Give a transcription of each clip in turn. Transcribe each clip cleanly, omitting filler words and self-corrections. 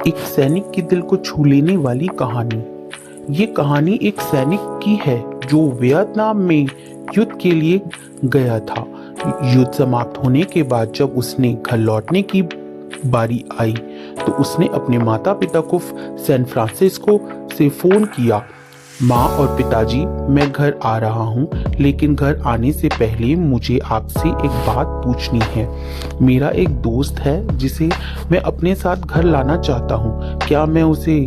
एक सैनिक के दिल को छू लेने वाली कहानी। ये कहानी एक सैनिक की है जो वियतनाम में युद्ध के लिए गया था। युद्ध समाप्त होने के बाद जब उसने घर लौटने की बारी आई तो उसने अपने माता पिता को सैन फ्रांसिस्को से फोन किया। माँ और पिताजी, मैं घर आ रहा हूँ, लेकिन घर आने से पहले मुझे आपसे एक बात पूछनी है। मेरा एक दोस्त है जिसे मैं अपने साथ घर लाना चाहता हूँ, क्या मैं उसे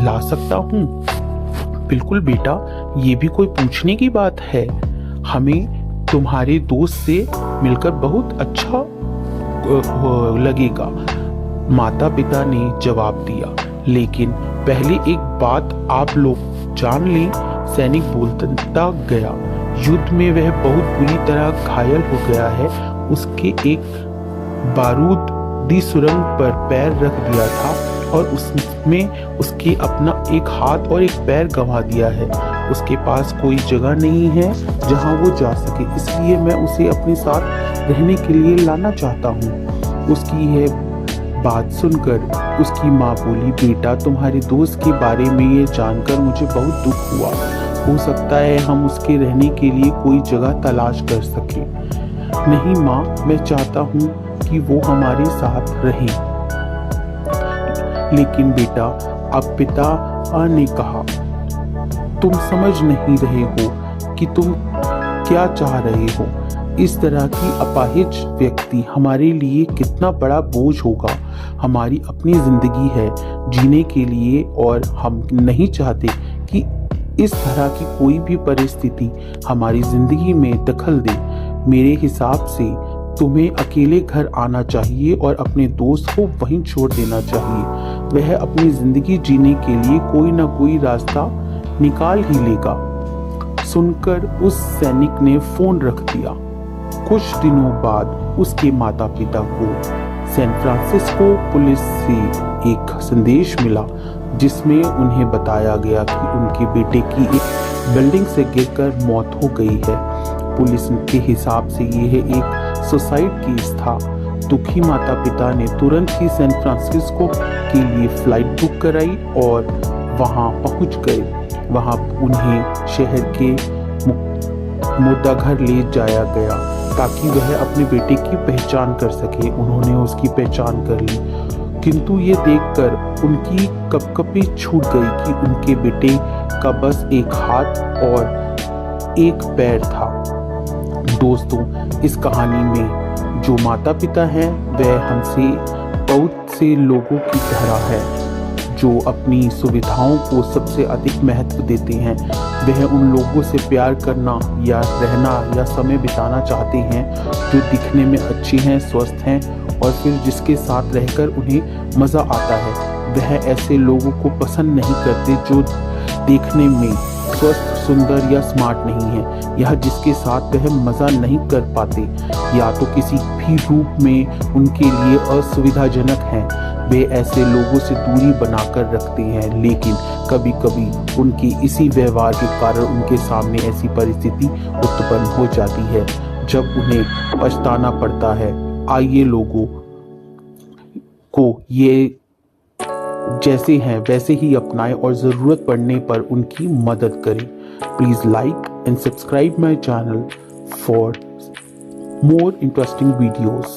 ला सकता हूँ? बिल्कुल बेटा, ये भी कोई पूछने की बात है। हमें तुम्हारे दोस्त से मिलकर बहुत अच्छा लगेगा, माता पिता ने जवाब दिया। लेकिन पहले एक बात आप लोग जान लें, सैनिक बोलता गया। युद्ध में वह बहुत बुरी तरह घायल हो गया है। उसके एक बारूदी सुरंग पर पैर रख दिया था और उसमें उसके अपना एक हाथ और एक पैर गंवा दिया है। उसके पास कोई जगह नहीं है जहां वो जा सके, इसलिए मैं उसे अपने साथ रहने के लिए लाना चाहता हूँ। उसकी यह बात सुनकर उसकी माँ बोली, बेटा, तुम्हारे दोस्त के बारे में ये जानकर मुझे बहुत दुख हुआ। हो सकता है हम उसके रहने के लिए कोई जगह तलाश कर सके। नहीं माँ, मैं चाहता हूँ कि वो हमारे साथ रहे। लेकिन बेटा, अब पिता ने कहा, तुम समझ नहीं रहे हो कि तुम क्या चाह रहे हो। इस तरह की अपाहिज व्यक्ति हमारे लिए कितना बड़ा बोझ होगा। हमारी अपनी जिंदगी है जीने के लिए और हम नहीं चाहते कि इस तरह की कोई भी परिस्थिति हमारी जिंदगी में दखल दे। मेरे हिसाब से तुम्हें अकेले घर आना चाहिए और अपने दोस्त को वहीं छोड़ देना चाहिए। वह अपनी जिंदगी जीने के लिए कोई ना कोई रास्ता निकाल ही लेगा। सुनकर उस सैनिक ने फोन रख दिया। कुछ दिनों बाद उसके माता पिता को सैन फ्रांसिस्को पुलिस से एक संदेश मिला जिसमें उन्हें बताया गया कि उनके बेटे की एक बिल्डिंग से गिरकर मौत हो गई है। पुलिस के हिसाब से यह एक सुसाइड केस था। दुखी माता पिता ने तुरंत ही सैन फ्रांसिस्को के लिए फ्लाइट बुक कराई और वहां पहुंच गए। वहां उन्हें शहर के मुर्दा घर ले जाया गया ताकि वह अपने बेटे की पहचान कर सके। उन्होंने उसकी पहचान कर ली, किंतु ये देखकर उनकी कपकपी छूट गई कि उनके बेटे का बस एक हाथ और एक पैर था। दोस्तों, इस कहानी में जो माता पिता हैं वह हमसे बहुत से लोगों की तरह है जो अपनी सुविधाओं को सबसे अधिक महत्व देते हैं। वह उन लोगों से प्यार करना या रहना या समय बिताना चाहते हैं जो दिखने में अच्छे हैं, स्वस्थ हैं और फिर जिसके साथ रहकर उन्हें मज़ा आता है। वह ऐसे लोगों को पसंद नहीं करते जो देखने में स्वस्थ, सुंदर या स्मार्ट नहीं है, या जिसके साथ वह मज़ा नहीं कर पाते या तो किसी भी रूप में उनके लिए असुविधाजनक हैं। वे ऐसे लोगों से दूरी बनाकर रखते हैं, लेकिन कभी कभी उनके इसी व्यवहार के कारण उनके सामने ऐसी परिस्थिति उत्पन्न हो जाती है जब उन्हें पछताना पड़ता है। आइए लोगों को ये जैसे हैं वैसे ही अपनाएं और ज़रूरत पड़ने पर उनकी मदद करें। Please like and subscribe my channel for more interesting videos.